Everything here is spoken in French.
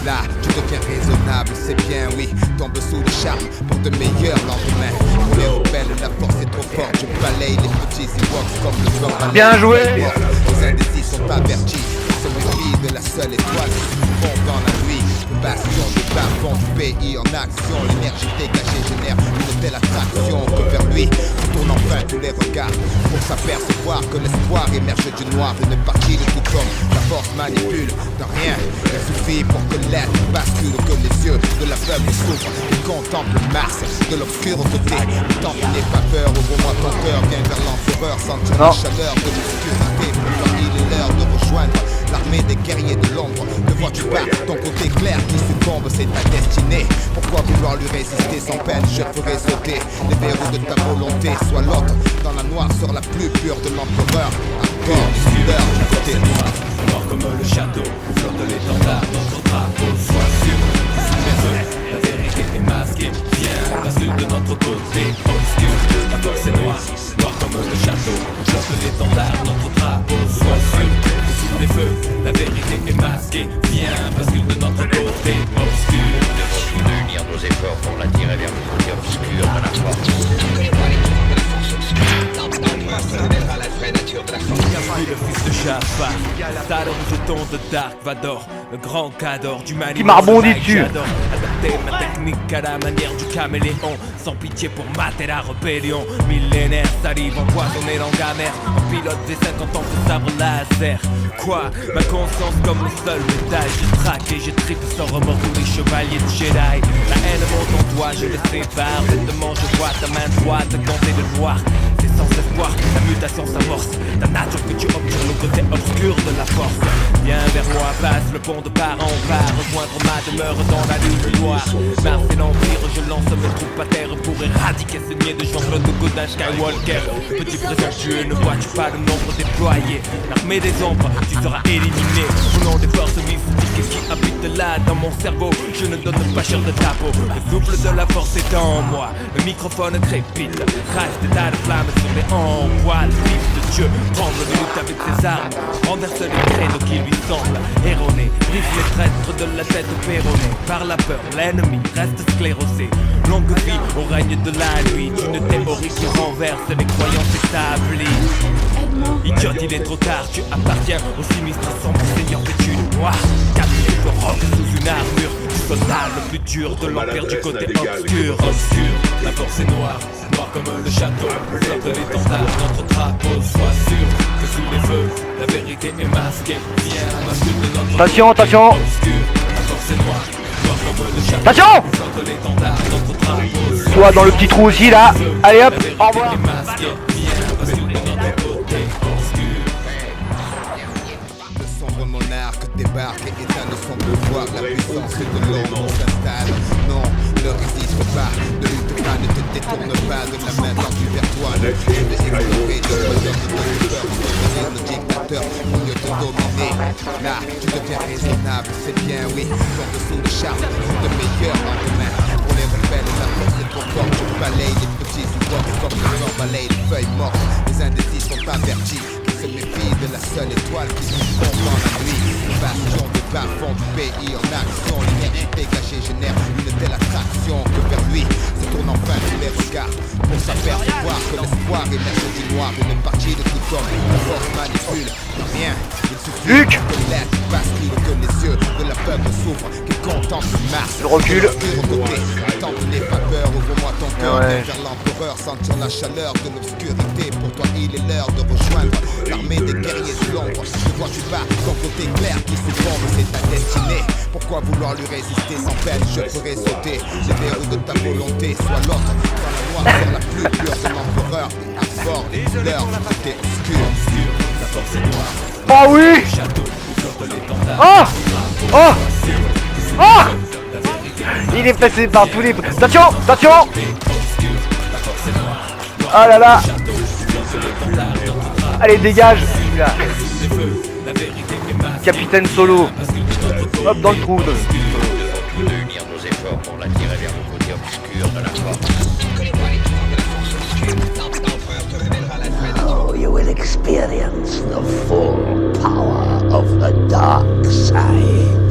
Là, tu deviens raisonnable, c'est bien, oui. Tombe sous le charme pour de meilleurs lendemains. Pour les rebelles, la force est trop forte. Je balaye les petits Ewoks comme le vent balaye. Bien joué. Les indécis sont avertis. Se méfie de la seule étoile qui se fond dans la nuit. Le bastion du bas-fond du pays en action. L'énergie dégagée génère une telle attraction que vers lui se tournent enfin tous les regards pour s'apercevoir que l'espoir émerge du noir. Une partie de tout homme, la force manipule de rien. Il suffit pour que l'être bascule, que les yeux de l'aveugle s'ouvrent et contemple Mars de l'obscur côté. Le temps n'est pas peur, ouvre-moi ton cœur, viens vers l'empereur, sentir la chaleur de l'obscurité. Pour toi, il est l'heure de rejoindre l'armée des guerriers de l'ombre. Le vois-tu pas, ton côté clair qui succombe, c'est ta destinée. Pourquoi vouloir lui résister sans peine? Je ferai sauter les verrous de ta volonté. Sois l'autre dans la noirceur la plus pure de l'empereur. Encore du l'heure du côté noir. Noir comme le château, où flotte l'étendard, notre drapeau. Sois sûr, sous les feux, la vérité est masquée. Viens, bascule de notre côté obscur. La force est noire, noir comme le château, où flotte l'étendard, notre drapeau. Sois sûr, sous les feux, la vérité est masquée. Viens, bascule de notre côté obscur. Nous devons unir nos efforts pour l'attirer vers le côté obscur de la force. Le fils de Jaffa, Talon jeton de Dark Vador, le grand cador du mal. Qui m'a rebondi dessus. Adapter ma technique à la manière du caméléon, sans pitié pour mater la rébellion. Millénaire, salive empoisonnée langue amère, un pilote des 50 ans de sabre laser. Quoi, ma conscience comme le seul médaille. Je traque et je tripe sans remords tous les chevaliers de Jedi. La haine monte en toi, je le sépare. Bêtement je vois ta main droite tenter de voir. C'est sans espoir, la mutation s'amorce. Ta nature que tu obtures le côté obscur de la force. Viens vers moi, passe le pont de part en part. Rejoindre ma demeure dans la nuit noire. Mars et l'Empire, je lance mes troupes à terre pour éradiquer ce niais de Jean-Claude Godin Skywalker. Petit présomptueux, ne vois-tu pas le nombre déployé? L'armée des ombres, tu seras éliminé. Au nom des forces mystiques qui habitent là dans mon cerveau, je ne donne pas cher de ta peau. Le souffle de la force est en moi, le microphone crépite. Rage des tas de flammes sur les envois. Le fils de Dieu prendre de lutte avec ses armes, renverse les créneaux qui lui semblent erronés. Brise les traîtres de la tête péronnée. Par la peur, l'ennemi reste sclérosé. Longue vie au règne de la nuit, une théorie qui renverse les croyances établies. Idiote, il est trop tard, tu appartiens au sinistre sombre seigneur vêtu de noir. Capturé le roc sous une armure du soldat le plus dur de l'empire du côté obscur. Obscur, la force est noire, noire comme le château. Flotte l'étendard, notre drapeau. Sois sûr que sous les feux, la vérité est masquée. Viens, bascule de notre Attention, attention. obscur, la force est noire, noire comme le château. Attention. Flotte l'étendard, notre drapeau. Toi dans le petit trou aussi là. Allez hop, au revoir. Le sombre monarque débarque et éteint de son pouvoir. La puissance de l'ombre s'installe. Non, ne résiste pas, ne lutte pas, ne te détourne pas de la main tendue vers toi. Ne fais de explorer, de moteur, de peur, de dictateur pour mieux te dominer. Là, tu deviens raisonnable, c'est bien, oui. Tombe sous le charme pour de meilleurs lendemains. Pour les rebelles, la force est trop forte. Tu balayes les petits Ewoks comme le vent balaye les feuilles mortes. Les indécis sont avertis. Se méfie de la seule étoile qui se fond dans la nuit. Le bastion du bas-fond du pays en action. L'énergie dégagée génère une telle attraction que vers lui se tournent enfin tous les regards pour s'apercevoir que l'espoir émerge du noir. Une partie de tout homme, la force manipule de rien. Il suffit que l'être bascule, que les yeux de la peuple s'ouvrent, qu'il contemple Mars. Je recule. Tant que n'aie pas peur, ouvre-moi ton cœur, viens vers l'empereur, sentir la chaleur de l'obscurité. Pour toi, il est l'heure de rejoindre l'armée des guerriers de l'ombre. Ne vois-tu pas ton côté clair qui succombe, c'est ta destinée. Pourquoi vouloir lui résister sans peine? Je ferai sauter les verrous de ta volonté. Sois l'autre dans la noirceur la plus pure de l'empereur. Aborde les douleurs du côté obscur. La force est noire, Oh oui. château, flotte l'étendard. Oh. Oh. Oh. Il est passé par tous les... Attention, attention. Oh là là. Allez, dégage. Là. Capitaine Solo. Hop, dans le trou. Nous devons unir nos efforts pour l'attirer vers le côté obscur de la force. Now you will experience the full power of the dark side.